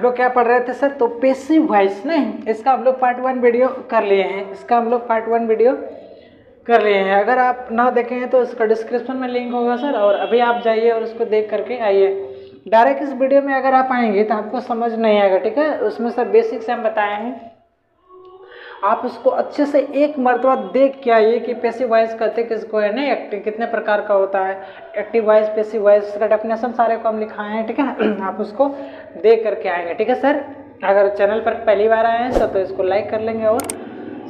लोग क्या पढ़ रहे थे सर, तो पेसिव वॉइस नहीं, इसका हम लोग पार्ट 1 वीडियो कर लिए हैं, इसका हम लोग पार्ट 1 वीडियो कर लिए हैं। अगर आप ना देखे हैं तो इसका डिस्क्रिप्शन में लिंक होगा सर, और अभी आप जाइए और उसको देख करके आइए। डायरेक्ट इस वीडियो में अगर आप आएंगे तो आपको समझ नहीं आएगा, ठीक है। उसमें सर बेसिक से हम बताए हैं, आप उसको अच्छे से एक मरतबा देख के आइए कि पैसिव वॉइस कहते किसको है, नहीं एक्टिव कितने प्रकार का होता है, एक्टिव वॉइस, पैसिव वॉइस का डेफिनेशन सारे को हम लिखाए हैं, ठीक है ना। आप उसको देख करके आएंगे, ठीक है सर। अगर चैनल पर पहली बार आए हैं सर तो इसको लाइक कर लेंगे और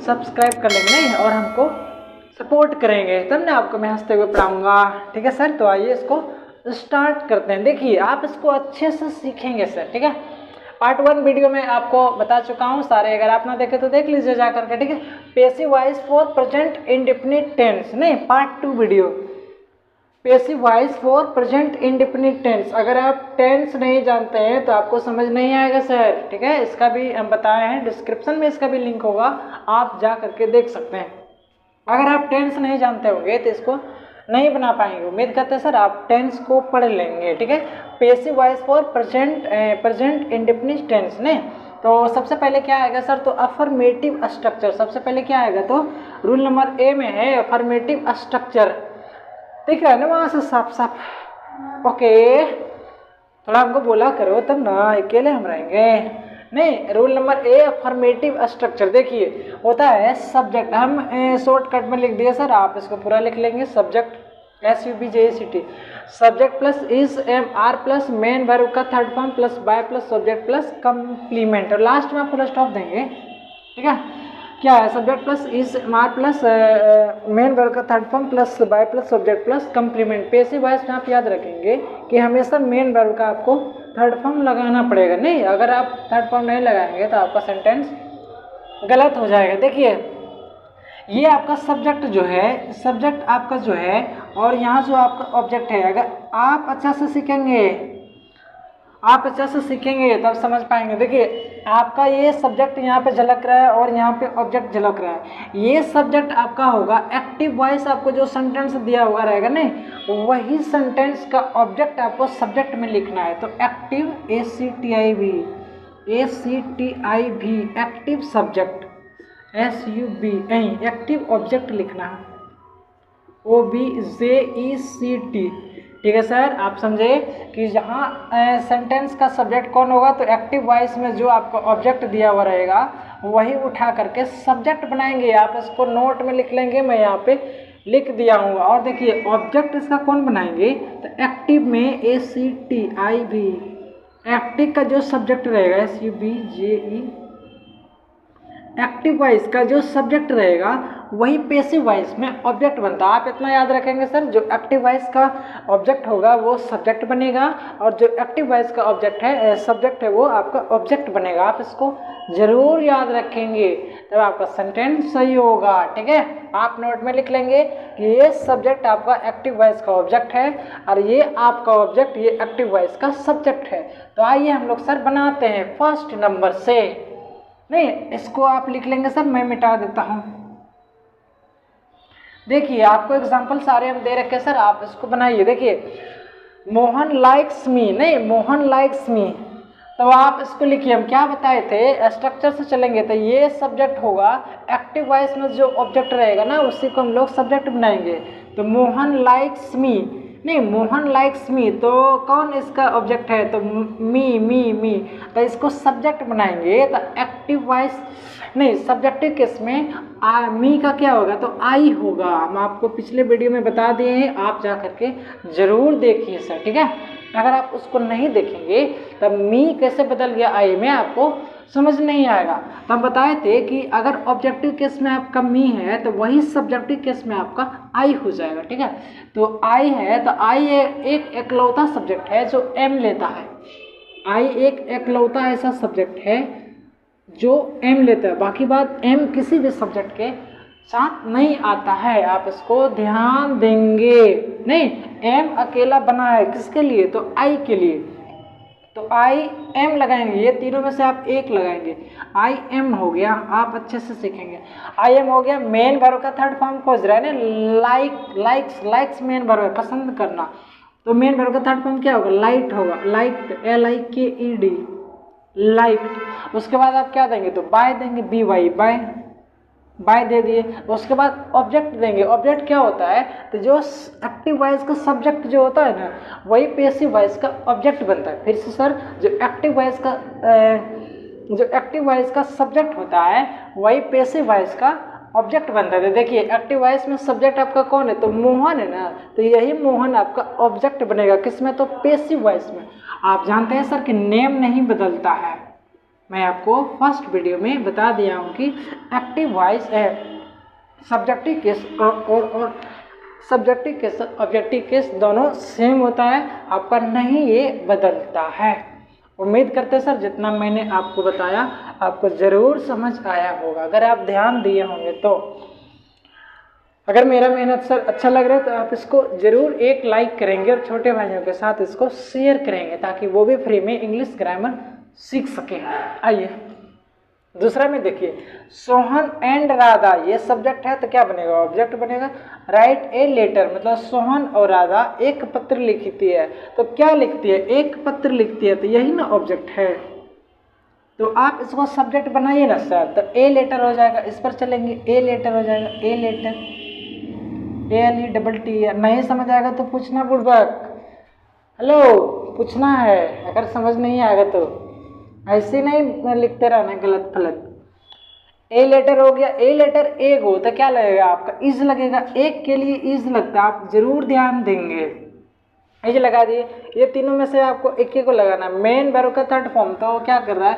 सब्सक्राइब कर लेंगे, नहीं, और हमको सपोर्ट करेंगे, तब ना आपको मैं हंसते हुए पढ़ाऊँगा, ठीक है सर। तो आइए इसको स्टार्ट करते हैं। देखिए आप इसको अच्छे से सीखेंगे सर, ठीक है। पार्ट 1 वीडियो में आपको बता चुका हूँ सारे, अगर आप ना देखे तो देख लीजिए जा करके, ठीक है। Passive voice for present indefinite tense, नहीं, part 2 video passive voice for present indefinite tense. अगर आप टेंस नहीं जानते हैं तो आपको समझ नहीं आएगा सर, ठीक है। इसका भी हम बताए हैं, डिस्क्रिप्शन में इसका भी लिंक होगा, आप जा करके देख सकते हैं। अगर आप टेंस नहीं जानते होंगे तो इसको नहीं बना पाएंगे। उम्मीद करते हैं सर आप टेंस को पढ़ लेंगे, ठीक है। Passive voice for present indefinite tense, नहीं, तो सबसे पहले क्या आएगा सर, तो अफर्मेटिव स्ट्रक्चर। सबसे पहले क्या आएगा, तो रूल नंबर ए में है अफर्मेटिव स्ट्रक्चर, दिख रहा है ना वहाँ से साफ साफ। ओके, थोड़ा हमको बोला करो तब ना, अकेले हम रहेंगे नहीं। Rule number A affirmative structure, देखिए होता है सब्जेक्ट, हम शॉर्टकट में लिख दिए सर, आप इसको पूरा लिख लेंगे। Subject SUBJECT, subject plus is am are plus main verb का third form plus by plus subject plus complement, और लास्ट में आप फुल स्टॉप देंगे, ठीक है। क्या है, subject plus is am are plus main verb का third form plus by plus subject plus complement. Passive voice में आप याद रखेंगे कि हमेशा मेन वर्ब का आपको थर्ड फॉर्म लगाना पड़ेगा, नहीं, अगर आप थर्ड फॉर्म नहीं लगाएंगे तो आपका सेंटेंस गलत हो जाएगा। देखिए ये आपका सब्जेक्ट जो है, सब्जेक्ट आपका जो है, और यहाँ जो आपका ऑब्जेक्ट है, अगर आप अच्छा से सीखेंगे, आप अच्छा से सीखेंगे तब समझ पाएंगे। देखिए आपका ये सब्जेक्ट यहाँ पे झलक रहा है और यहाँ पे ऑब्जेक्ट झलक रहा है। ये सब्जेक्ट आपका होगा एक्टिव वॉइस, आपको जो सेंटेंस दिया हुआ रहेगा नहीं, वही सेंटेंस का ऑब्जेक्ट आपको सब्जेक्ट में लिखना है। तो active ACTIV active subject, SUB active object लिखना है, OBJECT, ठीक है सर। आप समझे कि जहाँ सेंटेंस का सब्जेक्ट कौन होगा, तो एक्टिव वॉइस में जो आपको ऑब्जेक्ट दिया हुआ रहेगा वही उठा करके सब्जेक्ट बनाएंगे। आप इसको नोट में लिख लेंगे, मैं यहाँ पे लिख दिया हूँ। और देखिए ऑब्जेक्ट इसका कौन बनाएंगे, तो एक्टिव में ACTIV एक्टिव का जो सब्जेक्ट रहेगा, SUBJE एक्टिव वॉइस का जो सब्जेक्ट रहेगा वही पैसिव वॉइस में ऑब्जेक्ट बनता है। आप इतना याद रखेंगे सर, जो एक्टिव वॉइस का ऑब्जेक्ट होगा वो सब्जेक्ट बनेगा, और जो एक्टिव वॉइस का ऑब्जेक्ट है सब्जेक्ट है वो आपका ऑब्जेक्ट बनेगा। आप इसको जरूर याद रखेंगे तब आपका सेंटेंस सही होगा, ठीक है। आप नोट में लिख लेंगे कि ये सब्जेक्ट आपका एक्टिव वॉइस का ऑब्जेक्ट है और ये आपका ऑब्जेक्ट ये एक्टिव वॉइस का सब्जेक्ट है। तो आइए हम लोग सर बनाते हैं फर्स्ट नंबर से, नहीं, इसको आप लिख लेंगे सर, मैं मिटा देता हूँ। देखिए आपको एग्जाम्पल सारे हम दे रखे सर, आप इसको बनाइए। देखिए मोहन लाइक्स मी, नहीं, मोहन लाइक्स मी, तो आप इसको लिखिए। हम क्या बताए थे, स्ट्रक्चर से चलेंगे तो ये सब्जेक्ट होगा, एक्टिव वॉइस में जो ऑब्जेक्ट रहेगा ना उसी को हम लोग सब्जेक्ट बनाएंगे। तो मोहन लाइक्स मी, नहीं, मोहन लाइक्स मी, तो कौन इसका ऑब्जेक्ट है, तो मी, तो इसको सब्जेक्ट बनाएंगे। तो एक्टिव वॉइस नहीं, सब्जेक्टिव केस में मी का क्या होगा, तो आई होगा। हम आपको पिछले वीडियो में बता दिए हैं, आप जा करके जरूर देखिए सर, ठीक है। अगर आप उसको नहीं देखेंगे तब मी कैसे बदल गया आई में, आपको समझ नहीं आएगा। तो हम बताए थे कि अगर ऑब्जेक्टिव केस में आपका मी है तो वही सब्जेक्टिव केस में आपका आई हो जाएगा, ठीक है। तो आई है, तो आई एक एकलौता सब्जेक्ट है जो एम लेता है। आई एक एकलौता ऐसा सब्जेक्ट है जो एम लेता है, बाकी बात एम किसी भी सब्जेक्ट के साथ नहीं आता है। आप इसको ध्यान देंगे, नहीं, एम अकेला बना है किसके लिए, तो आई के लिए। तो आई एम लगाएंगे, ये तीनों में से आप एक लगाएंगे, आई एम हो गया। आप अच्छे से सीखेंगे, आई एम हो गया। मेन वर्ब का थर्ड फॉर्म खोज रहा है ना, लाइक्स मेन वर्ब है, पसंद करना। तो मेन वर्ब का थर्ड फॉर्म क्या होगा, लाइट होगा, लाइट, LIKED, लाइक। उसके बाद आप क्या देंगे, तो बाय देंगे, बी वाई, बाय, बाय दे दिए। उसके बाद ऑब्जेक्ट देंगे। ऑब्जेक्ट क्या होता है, तो जो एक्टिव वॉइस का सब्जेक्ट जो होता है ना, वही पैसिव वॉइस का ऑब्जेक्ट बनता है। फिर से सर, जो एक्टिव वॉइस का सब्जेक्ट होता है वही पैसिव वॉइस का ऑब्जेक्ट बनता है। देखिए एक्टिव वॉइस में सब्जेक्ट आपका कौन है, तो मोहन है ना, तो यही मोहन आपका ऑब्जेक्ट बनेगा, किसमें, तो पैसिव वॉइस में। आप जानते हैं सर कि नेम नहीं बदलता है, मैं आपको फर्स्ट वीडियो में बता दिया हूँ कि एक्टिव वॉइस है, सब्जेक्टिव केस और सब्जेक्टिव केस ऑब्जेक्टिव केस दोनों सेम होता है, आपका नहीं ये बदलता है। उम्मीद करते सर जितना मैंने आपको बताया आपको ज़रूर समझ आया होगा, अगर आप ध्यान दिए होंगे तो। अगर मेरा मेहनत सर अच्छा लग रहा है तो आप इसको ज़रूर एक लाइक करेंगे और छोटे भाइयों के साथ इसको शेयर करेंगे ताकि वो भी फ्री में इंग्लिश ग्रामर सीख सके। आइए दूसरा में देखिए, सोहन एंड राधा, ये सब्जेक्ट है तो क्या बनेगा, ऑब्जेक्ट बनेगा। राइट ए लेटर, मतलब सोहन और राधा एक पत्र लिखती है, तो क्या लिखती है, एक पत्र लिखती है, तो यही ना ऑब्जेक्ट है। तो आप इसको सब्जेक्ट बनाइए ना सर, तो ए लेटर हो जाएगा, इस पर चलेंगे, ए लेटर हो जाएगा, ए लेटर, ALE नहीं समझ आएगा तो पूछना बुड़बक, हेलो पूछना है, अगर समझ नहीं आएगा तो ऐसे नहीं लिखते रहना गलत फलत। ए लेटर हो गया, ए लेटर एक हो तो क्या लगेगा आपका, इज लगेगा, एक के लिए इज लगता है, आप जरूर ध्यान देंगे। इज लगा दिए, ये तीनों में से आपको एक ही को लगाना। मेन वर्ब का थर्ड फॉर्म, तो क्या कर रहा है,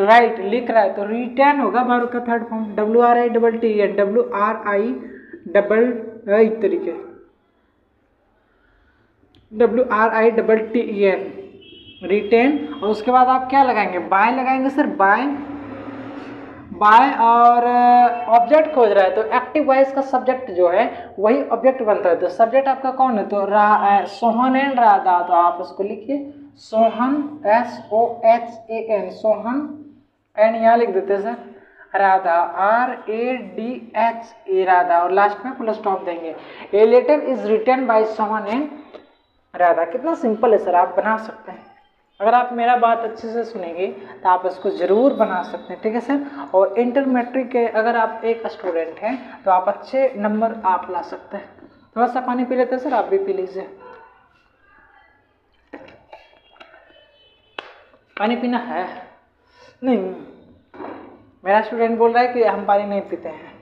राइट लिख रहा है, तो रिटर्न होगा वर्ब का थर्ड फॉर्म, WRITTEN, WRITTEN, तरीके WRITTEN, रिटेन। और उसके बाद आप क्या लगाएंगे, बाय लगाएंगे सर, बाय, बाय और ऑब्जेक्ट खोज रहा है, तो एक्टिव वॉइस का सब्जेक्ट जो है वही ऑब्जेक्ट बनता है। तो सब्जेक्ट आपका कौन है, तो सोहन एंड राधा, तो आप उसको लिखिए सोहन, SOHAN, सोहन, एंड यहाँ लिख देते हैं सर राधा, RADHA, राधा, और लास्ट में फुल स्टॉप देंगे। A letter is written by Sohan and Radha. कितना सिंपल है सर, आप बना सकते हैं। अगर आप मेरा बात अच्छे से सुनेंगे तो आप इसको ज़रूर बना सकते हैं, ठीक है सर। और इंटर मैट्रिक के अगर आप एक स्टूडेंट हैं तो आप अच्छे नंबर आप ला सकते हैं। थोड़ा सा पानी पी लेते हैं सर, आप भी पी लीजिए, पानी पीना है नहीं, मेरा स्टूडेंट बोल रहा है कि हम पानी नहीं पीते हैं,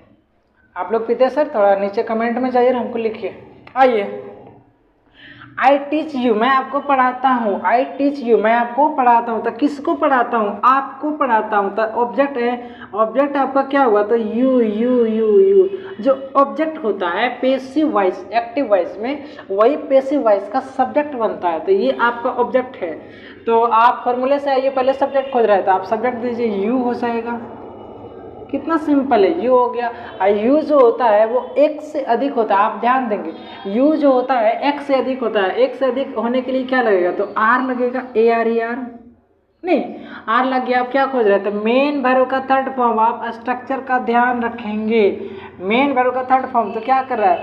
आप लोग पीते हैं सर, थोड़ा नीचे कमेंट में जाइए, हमको लिखिए। आइए, आई टीच यू, मैं आपको पढ़ाता हूँ, आई टीच यू, मैं आपको पढ़ाता हूँ, तो किसको पढ़ाता हूँ, आपको पढ़ाता हूँ, तो ऑब्जेक्ट है, ऑब्जेक्ट आपका क्या हुआ, तो यू यू यू यू, जो ऑब्जेक्ट होता है पैसिव वॉइस, एक्टिव वॉइस में वही पैसिव वॉइस का सब्जेक्ट बनता है, तो ये आपका ऑब्जेक्ट है। तो आप फॉर्मूले से आइए, पहले सब्जेक्ट खोज रहे थे, आप सब्जेक्ट दीजिए, यू हो जाएगा, कितना सिंपल है, यू हो गया। और यू जो होता है वो एक से अधिक होता है, आप ध्यान देंगे, यू जो होता है एक से अधिक होता है, एक से अधिक होने के लिए क्या लगेगा, तो आर लगेगा, ARER, नहीं आर लग गया। आप क्या खोज रहे थे, मेन वर्ब का थर्ड फॉर्म, आप स्ट्रक्चर का ध्यान रखेंगे, मेन वर्ब का थर्ड फॉर्म, तो क्या कर रहा है,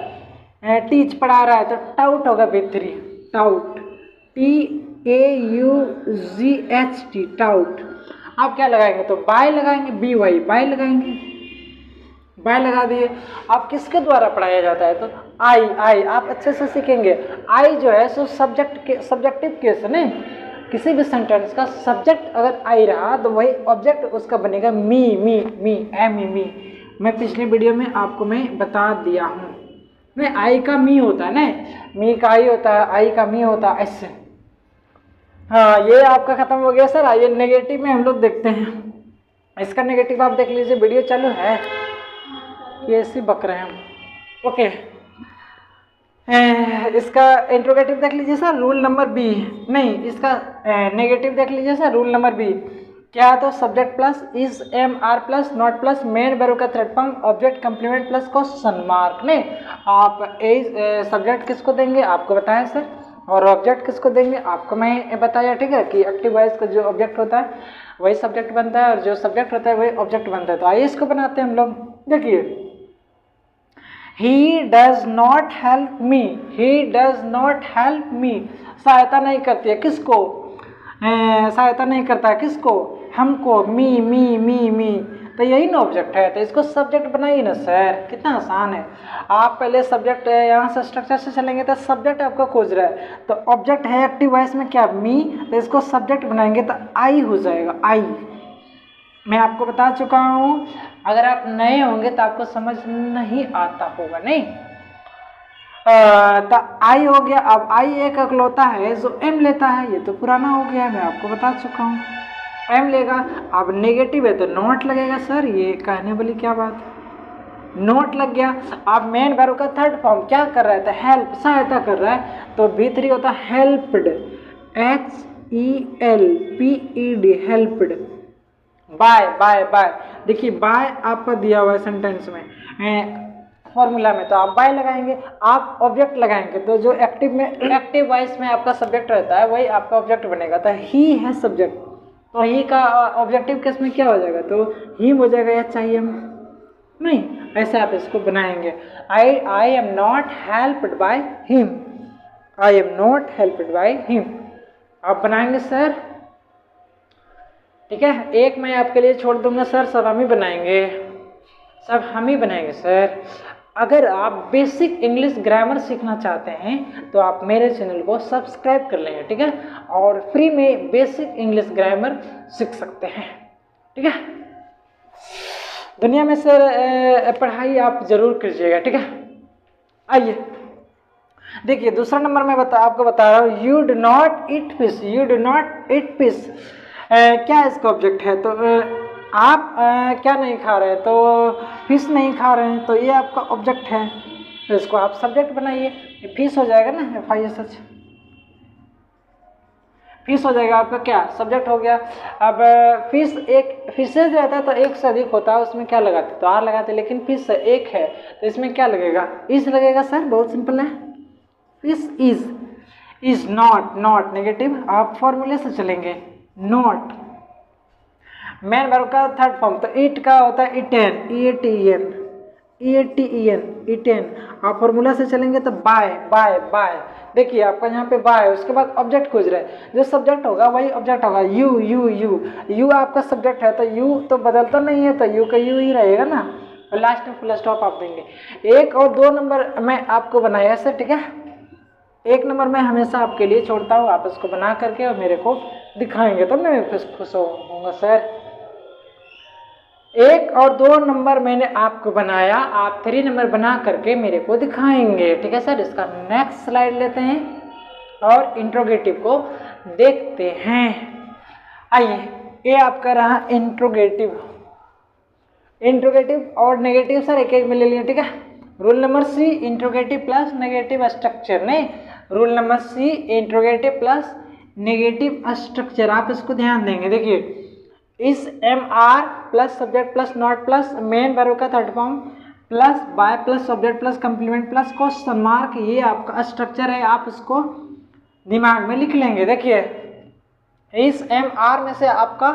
टीच पढ़ा रहा है, तो टाउट होगा भीतरी, टाउट, TAUGHT, टाउट। आप क्या लगाएंगे, तो बाय लगाएंगे, BY, बाय लगाएंगे, बाय लगा दिए। आप किसके द्वारा पढ़ाया जाता है, तो आई, आप अच्छे से सीखेंगे। आई जो है सो सब्जेक्टिव केस है, नहीं किसी भी सेंटेंस का सब्जेक्ट अगर आई रहा तो वही ऑब्जेक्ट उसका बनेगा मी, मी। मैं पिछले वीडियो में आपको मैं बता दिया हूँ, नहीं आई का मी होता है, नहीं मी का आई होता है, आई का मी होता है, ऐसे। हाँ ये आपका खत्म हो गया सर। आइए नेगेटिव में हम लोग देखते हैं, इसका नेगेटिव आप देख लीजिए, वीडियो चालू है कि ऐसे बक रहे हैं, ओके। इसका इंट्रोगेटिव देख लीजिए सर, रूल नंबर बी, नहीं इसका नेगेटिव देख लीजिए सर, रूल नंबर बी क्या, तो subject plus is, am, are plus, not plus, main verb का third form, object complement plus question mark. नहीं आप सब्जेक्ट किसको देंगे आपको बताया सर, और ऑब्जेक्ट किसको देंगे आपको मैं बताया, ठीक है, कि एक्टिव वॉइस का जो ऑब्जेक्ट होता है वही सब्जेक्ट बनता है और जो सब्जेक्ट होता है वही ऑब्जेक्ट बनता है। तो आइए इसको बनाते हैं हम लोग। देखिए, he does not help me, he does not help me, सहायता नहीं करती है किसको, सहायता नहीं करता, किसको, हमको, मी, तो यही ना ऑब्जेक्ट है, तो इसको सब्जेक्ट बनाइए ना सर, कितना आसान है। आप पहले सब्जेक्ट यहाँ से स्ट्रक्चर से चलेंगे तो सब्जेक्ट आपका खोज रहा है, तो ऑब्जेक्ट है एक्टिव वॉइस में क्या, मी, तो इसको सब्जेक्ट बनाएंगे तो आई हो जाएगा, आई। मैं आपको बता चुका हूँ, अगर आप नए होंगे तो आपको समझ नहीं आता होगा, नहीं। तो आई हो गया। अब आई एक अकलौता है जो एम लेता है, ये तो पुराना हो गया है, मैं आपको बता चुका हूँ, एम लेगा। अब नेगेटिव है तो नॉट लगेगा सर, ये कहने वाली क्या बात है, नॉट लग गया। अब मेन वर्ब का थर्ड फॉर्म क्या कर रहा है, तो हेल्प, सहायता कर रहा है, तो B3 होता है हेल्प्ड, HELPED, हेल्प्ड। बाय, देखिए बाय आपका दिया हुआ है सेंटेंस में, फॉर्मूला में, तो आप बाय लगाएंगे, आप ऑब्जेक्ट लगाएंगे, तो जो एक्टिव वॉइस में आपका सब्जेक्ट रहता है वही आपका ऑब्जेक्ट बनेगा, तो ही है सब्जेक्ट, तो ही का ऑब्जेक्टिव केस में क्या हो जाएगा, तो ही हो जाएगा, या चाहिए हम नहीं, ऐसे आप इसको बनाएंगे। I am not helped by him, I am not helped by him, आप बनाएंगे सर, ठीक है। एक मैं आपके लिए छोड़ दूंगा सर, सब हम ही बनाएंगे, सब हम ही बनाएंगे सर। अगर आप बेसिक इंग्लिश ग्रामर सीखना चाहते हैं तो आप मेरे चैनल को सब्सक्राइब कर लेंगे, ठीक है, और फ्री में बेसिक इंग्लिश ग्रामर सीख सकते हैं, ठीक है। दुनिया में सर पढ़ाई आप जरूर कीजिएगा, ठीक है। आइए देखिए दूसरा नंबर मैं आपको बता रहा हूँ, you do not eat fish, you do not eat fish, क्या इसका ऑब्जेक्ट है, तो आप क्या नहीं खा रहे हैं, तो फिश नहीं खा रहे हैं, तो ये आपका ऑब्जेक्ट है, तो इसको आप सब्जेक्ट बनाइए, फिश हो जाएगा ना, FISH, फिश हो जाएगा आपका, क्या सब्जेक्ट हो गया। अब फिश, एक फिशेज रहता है तो एक से अधिक होता है, उसमें क्या लगाते, तो आर लगाते, लेकिन फिश एक है तो इसमें क्या लगेगा, इज लगेगा सर, बहुत सिंपल है, फिश इज नॉट नेगेटिव, आप फॉर्मूले से चलेंगे, नॉट मेन वर्ब का थर्ड फॉर्म, तो ईट का होता है ईटेन, ईटेन, आप फॉर्मूला से चलेंगे तो बाय, देखिए आपका यहाँ पे बाय है, उसके बाद ऑब्जेक्ट खोज रहे हैं, जो सब्जेक्ट होगा वही ऑब्जेक्ट होगा, यू आपका सब्जेक्ट है, तो यू तो बदलता नहीं है, तो यू का यू ही रहेगा ना, और लास्ट में फुल स्टॉप आप देंगे। 1 और 2 नंबर मैं आपको बनाया सर, ठीक है, 1 नंबर मैं हमेशा आपके लिए छोड़ता हूँ, आप इसको बना करके और मेरे को दिखाएंगे तो मैं खुश होऊंगा सर। 1 और 2 नंबर मैंने आपको बनाया, आप 3 नंबर बना करके मेरे को दिखाएंगे, ठीक है सर। इसका नेक्स्ट स्लाइड लेते हैं और इंट्रोगेटिव को देखते हैं। आइए, ये आपका रहा इंट्रोगेटिव और नेगेटिव सर एक में ले लिया, ठीक है। Rule number C, interrogative plus negative structure, नहीं, rule number C, interrogative plus negative structure, आप इसको ध्यान देंगे। देखिए इस MR plus subject plus not plus main verb का third form plus by plus subject plus complement plus question mark, ये आपका स्ट्रक्चर है, आप इसको दिमाग में लिख लेंगे। देखिए इस MR में से आपका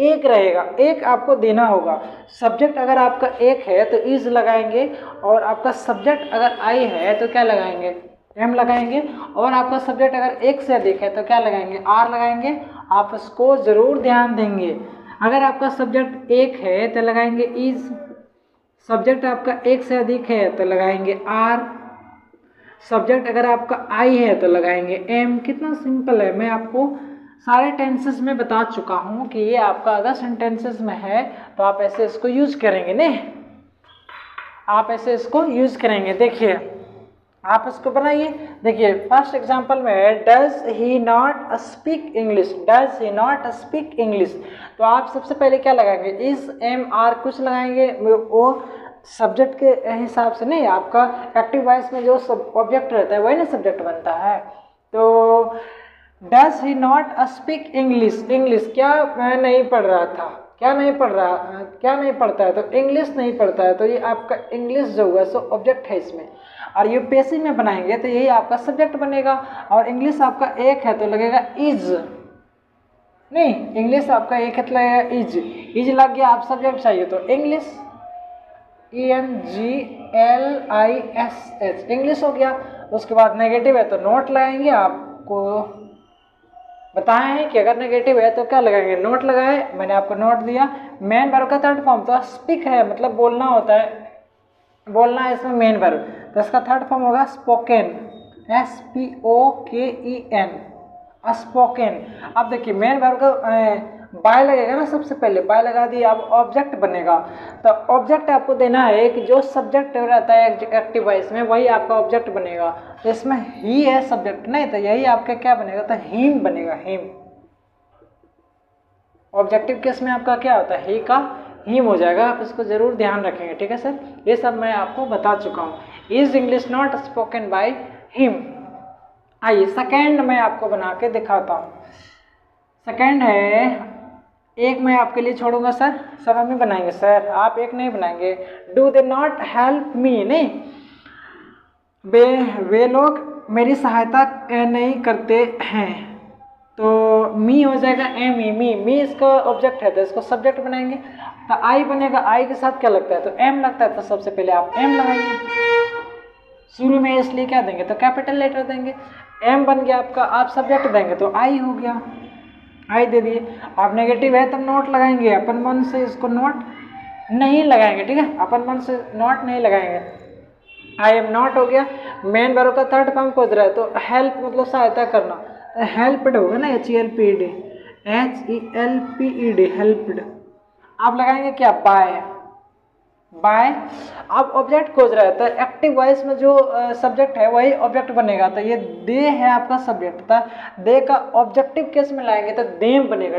एक रहेगा, एक आपको देना होगा। सब्जेक्ट अगर आपका एक है तो इज लगाएंगे, और आपका सब्जेक्ट अगर आई है तो क्या लगाएंगे, एम लगाएंगे, और आपका सब्जेक्ट अगर एक से अधिक है तो क्या लगाएंगे, आर लगाएंगे। आप इसको जरूर ध्यान देंगे। अगर आपका सब्जेक्ट एक है तो लगाएंगे इज, सब्जेक्ट आपका एक से अधिक है तो लगाएंगे आर, सब्जेक्ट अगर आपका आई है तो लगाएंगे एम। कितना सिंपल है, मैं आपको सारे टेंसेस में बता चुका हूँ कि ये आपका अगर सेंटेंसेस में है तो आप ऐसे इसको यूज करेंगे, नहीं, आप ऐसे इसको यूज करेंगे। देखिए आप इसको बनाइए। देखिए फर्स्ट एग्जांपल में है does he not speak English, does he not speak English, तो आप सबसे पहले क्या लगाएंगे, इज एम आर कुछ लगाएंगे, वो सब्जेक्ट के हिसाब से, नहीं, आपका एक्टिव वॉइस में जो ऑब्जेक्ट रहता है वही ना सब्जेक्ट बनता है। तो does he not speak English, English क्या मैं नहीं पढ़ रहा था, क्या नहीं पढ़ता है, तो इंग्लिश नहीं पढ़ता है, तो ये आपका इंग्लिश जो हुआ सो ऑब्जेक्ट है इसमें। और ये पेशी में बनाएंगे तो यही आपका सब्जेक्ट बनेगा, और इंग्लिश आपका एक है तो लगेगा इज, नहीं, इंग्लिश आपका एक है तो लगेगा इज लग गया। आप सब्जेक्ट चाहिए तो इंग्लिश, ENGLISH, इंग्लिश हो गया। उसके बाद नेगेटिव है तो नोट लगाएंगे, आपको बताए हैं कि अगर नेगेटिव है तो क्या लगाएंगे, नोट लगाए, मैंने आपको नोट दिया। मेन वर्ब का थर्ड फॉर्म तो स्पीक है, मतलब बोलना होता है, बोलना है इसमें मेन वर्ब, तो इसका थर्ड फॉर्म होगा स्पोकन, SPOKEN, स्पोकन। अब देखिए मेन वर्ब का बाय लगेगा ना, सबसे पहले बाय लगा दिया, अब ऑब्जेक्ट बनेगा। तो ऑब्जेक्ट आपको देना है कि जो सब्जेक्ट रहता है एक्टिव वॉइस में वही आपका ऑब्जेक्ट बनेगा। तो इसमें ही है सब्जेक्ट, नहीं तो यही आपका क्या बनेगा, तो हिम बनेगा, हिम। ऑब्जेक्टिव केस में आपका क्या होता है, ही का हिम हो जाएगा, आप इसको जरूर ध्यान रखेंगे, ठीक है सर। ये सब मैं आपको बता चुका हूँ। Is English not spoken by him. आइए सेकेंड मैं आपको बना के दिखाता हूँ। सेकेंड है, एक मैं आपके लिए छोड़ूंगा सर, सब हम ही बनाएंगे सर, आप एक नहीं बनाएंगे। Do they not help me, नहीं, वे लोग मेरी सहायता नहीं करते हैं, तो मी हो जाएगा एम ई, मी इसका ऑब्जेक्ट है तो इसको सब्जेक्ट बनाएंगे। तो आई बनेगा, आई के साथ क्या लगता है, तो एम लगता है, तो सबसे पहले आप एम लगाएंगे शुरू में, इसलिए क्या देंगे, तो कैपिटल लेटर देंगे। एम बन गया आपका, आप सब्जेक्ट देंगे तो आई हो गया, आई दे दिए। आप नेगेटिव है तब नोट लगाएंगे, अपन मन से इसको नोट नहीं लगाएंगे, ठीक है, अपन मन से नोट नहीं लगाएंगे। आई एम नॉट हो गया। मेन वर्ब का थर्ड फॉर्म खोज रहा है तो हेल्प मतलब सहायता करना, हेल्प्ड होगा ना, HELPED, HELPED, हेल्प्ड। आप लगाएंगे क्या, बाय, बाय। अब ऑब्जेक्ट खोज रहा है तो एक्टिव वॉइस में जो सब्जेक्ट है वही ऑब्जेक्ट बनेगा। तो ये दे है आपका सब्जेक्ट था, दे का ऑब्जेक्टिव केस में लाएंगे तो देम बनेगा,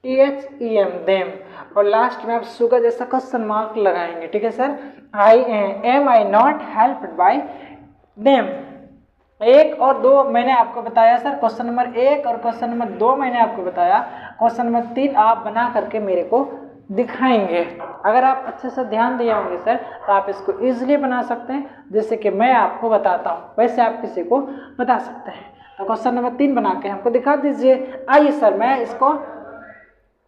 THEM, देम। और लास्ट में आप सुगा जैसा क्वेश्चन मार्क लगाएंगे, ठीक है sir. I not helped bye them. 1 और 2 मैंने आपको बताया सर, क्वेश्चन नंबर 1 और क्वेश्चन नंबर 2 मैंने आपको बताया, क्वेश्चन नंबर 3 आप बना करके मेरे को दिखाएंगे। अगर आप अच्छे से ध्यान दिए होंगे सर तो आप इसको इजीली बना सकते हैं, जैसे कि मैं आपको बताता हूँ वैसे आप किसी को बता सकते हैं। तो क्वेश्चन नंबर 3 बना के हमको दिखा दीजिए। आइए सर मैं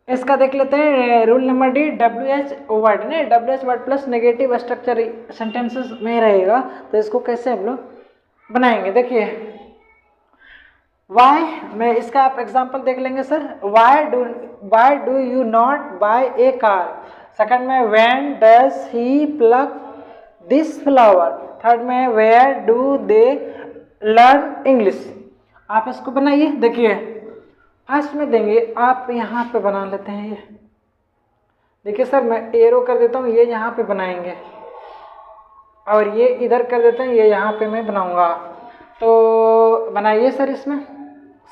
इसका देख लेते हैं। Rule number D, WH word, नहीं WH word plus negative structure sentences में रहेगा, तो इसको कैसे हम लोग बनाएंगे, देखिए। वाई, मैं इसका आप एग्जांपल देख लेंगे sir. Why do you not buy a car. Second में when does he pluck this flower. Third में where do they learn English. आप इसको बनाइए, देखिए फर्स्ट में देंगे आप यहाँ पे बना लेते हैं, ये देखिए सर मैं एरो कर देता हूँ, ये यहाँ पे बनाएंगे और ये इधर कर देते हैं, ये यहाँ पे मैं बनाऊंगा। तो बनाइए सर। इसमें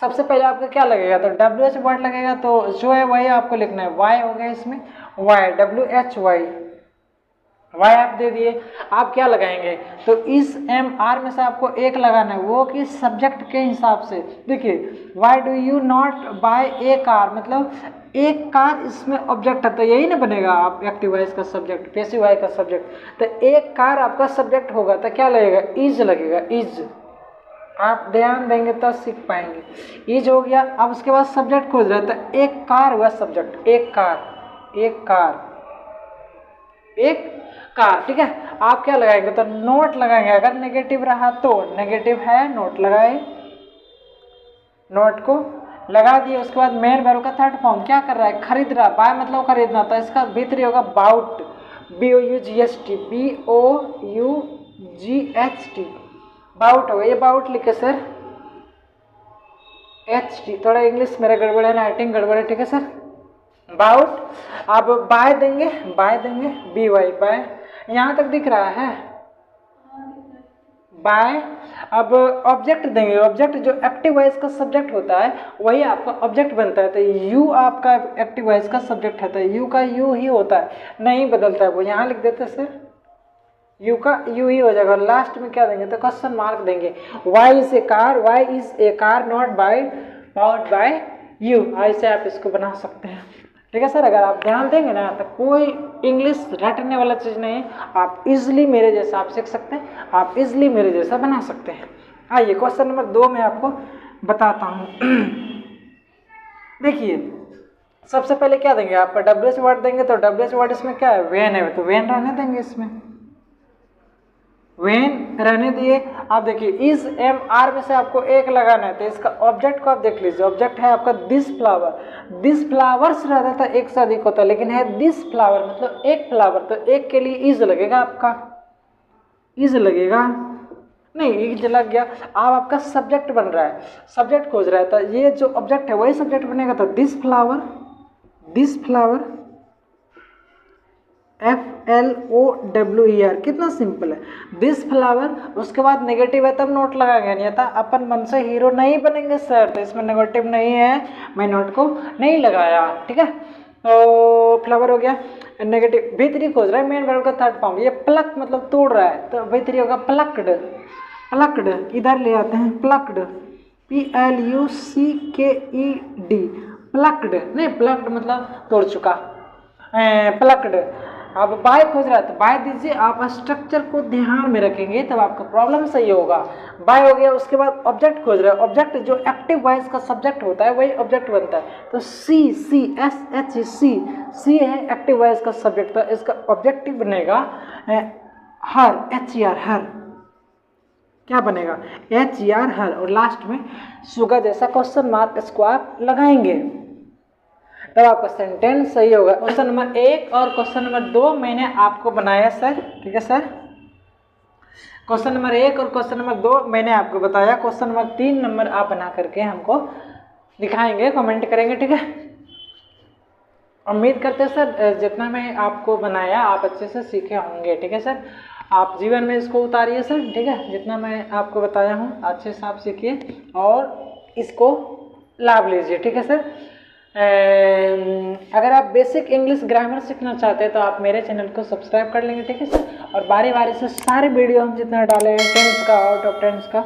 सबसे पहले आपका क्या लगेगा, तो WH वर्ड लगेगा, तो जो है वही आपको लिखना है। वाई हो गया इसमें, वाई, WHY, वाई आप दे दिए। आप क्या लगाएंगे, तो इस MR में से आपको एक लगाना है, वो कि सब्जेक्ट के हिसाब से। देखिए why do you not buy a car, मतलब एक कार इसमें ऑब्जेक्ट है तो यही ना बनेगा, आप एक्टिव वॉइस का सब्जेक्ट, पैसिव वॉइस का सब्जेक्ट। तो एक कार आपका सब्जेक्ट होगा तो क्या लगेगा, इज लगेगा, इज। आप ध्यान देंगे तो सीख पाएंगे। इज हो गया। अब उसके बाद सब्जेक्ट खोज रहा है तो एक कार हुआ सब्जेक्ट, एक कार, एक कार, एक कार, ठीक है। आप क्या लगाएंगे, तो नोट लगाएंगे। अगर नेगेटिव रहा तो नेगेटिव है, नोट लगाए, नोट को लगा दिए। उसके बाद मेन वर्ब का थर्ड फॉर्म क्या कर रहा है, खरीद रहा है। बाय मतलब खरीदना, तो इसका भीतरी होगा बाउट, BOUGHT, BOUGHT, बाउट हो गया। ये बाउट लिखे सर, HT, थोड़ा इंग्लिश मेरा गड़बड़ है, राइटिंग गड़बड़ है, ठीक है सर। बाउट। अब बाय देंगे, बाय देंगे, BY, बाय, यहाँ तक दिख रहा है, बाय। अब ऑब्जेक्ट देंगे, ऑब्जेक्ट जो एक्टिव वॉइस का सब्जेक्ट होता है वही आपका ऑब्जेक्ट बनता है। तो यू आपका एक्टिव वॉइस का सब्जेक्ट है, तो यू का यू ही होता है, नहीं बदलता है। वो यहाँ लिख देते सर, यू का यू ही हो जाएगा। लास्ट में क्या देंगे, तो क्वेश्चन मार्क देंगे। Why is a car, why is a car not by bout by you. ऐसे आप इसको बना सकते हैं, ठीक है सर। अगर आप ध्यान देंगे ना तो कोई इंग्लिश रटने वाला चीज़ नहीं है, आप इजीली मेरे जैसा आप सीख सकते हैं, आप इजीली मेरे जैसा बना सकते हैं। आइए क्वेश्चन नंबर 2 में आपको बताता हूँ। देखिए सबसे पहले क्या देंगे, आप WH वर्ड देंगे, तो WH वर्ड इसमें क्या है, वेन है, तो वेन रहने देंगे इसमें। वेन रहने दिए। आप देखिए इस एम आर में से आपको एक लगाना है, तो इसका ऑब्जेक्ट को आप देख लीजिए। ऑब्जेक्ट है आपका दिस फ्लावर, दिस फ्लावर्स रहता था एक से अधिक होता, लेकिन है दिस फ्लावर मतलब एक फ्लावर, तो एक के लिए इज लगेगा, आपका इज लगेगा नहीं, इज लग गया। अब आपका सब्जेक्ट बन रहा है, सब्जेक्ट खोज रहा है, तो ये जो ऑब्जेक्ट है वही सब्जेक्ट बनेगा। तो दिस फ्लावर FLOWER, कितना सिंपल है, दिस फ्लावर। उसके बाद नेगेटिव है तब नोट लगाएंगे, नहीं था अपन मन से हीरो नहीं बनेंगे सर, तो इसमें नेगेटिव नहीं है, मैं नोट को नहीं लगाया, ठीक है। तो फ्लावर हो गया, नेगेटिव। V3 खोज रहा है मेन वर्ब का थर्ड फॉर्म, ये प्लक मतलब तोड़ रहा है, तो V3 होगा प्लक्ड, प्लक्ड इधर ले आते हैं, प्लक्ड PLUCKED, प्लक्ड नहीं, प्लक्ड मतलब तोड़ चुका, प्लक्ड। अब बाय खोज रहा है तो बाय दीजिए, आप स्ट्रक्चर को ध्यान में रखेंगे तब आपका प्रॉब्लम सही होगा। बाय हो गया, उसके बाद ऑब्जेक्ट खोज रहा है, ऑब्जेक्ट जो एक्टिव वॉइस का सब्जेक्ट होता है वही ऑब्जेक्ट बनता है, तो सी है एक्टिव वॉइस का सब्जेक्ट, तो इसका ऑब्जेक्टिव बनेगा हर, HER हर, क्या बनेगा HER हर, और लास्ट में सुगा जैसा क्वेश्चन मार्क इसको आप लगाएंगे, तब आपका सेंटेंस सही होगा। क्वेश्चन नंबर 1 और क्वेश्चन नंबर 2 मैंने आपको बनाया सर, ठीक है सर। क्वेश्चन नंबर 1 और क्वेश्चन नंबर 2 मैंने आपको बताया, क्वेश्चन नंबर 3 नंबर आप बना करके हमको दिखाएंगे, कमेंट करेंगे, ठीक है। उम्मीद करते हैं सर जितना मैं आपको बनाया आप अच्छे से सीखे होंगे, ठीक है सर। आप जीवन में इसको उतारिए सर, ठीक है, जितना मैं आपको बताया हूँ अच्छे से आप सीखिए और इसको लाभ लीजिए, ठीक है सर। अगर आप बेसिक इंग्लिश ग्रामर सीखना चाहते हैं तो आप मेरे चैनल को सब्सक्राइब कर लेंगे, ठीक है सर। और बारी बारी से सारे वीडियो हम जितना डाले हैं 10th का, आउट ऑफ 10th का,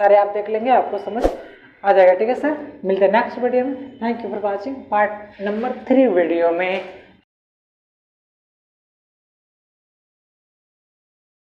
सारे आप देख लेंगे, आपको समझ आ जाएगा, ठीक है सर। मिलते हैं नेक्स्ट वीडियो में। Thank you for watching part number 3 video में।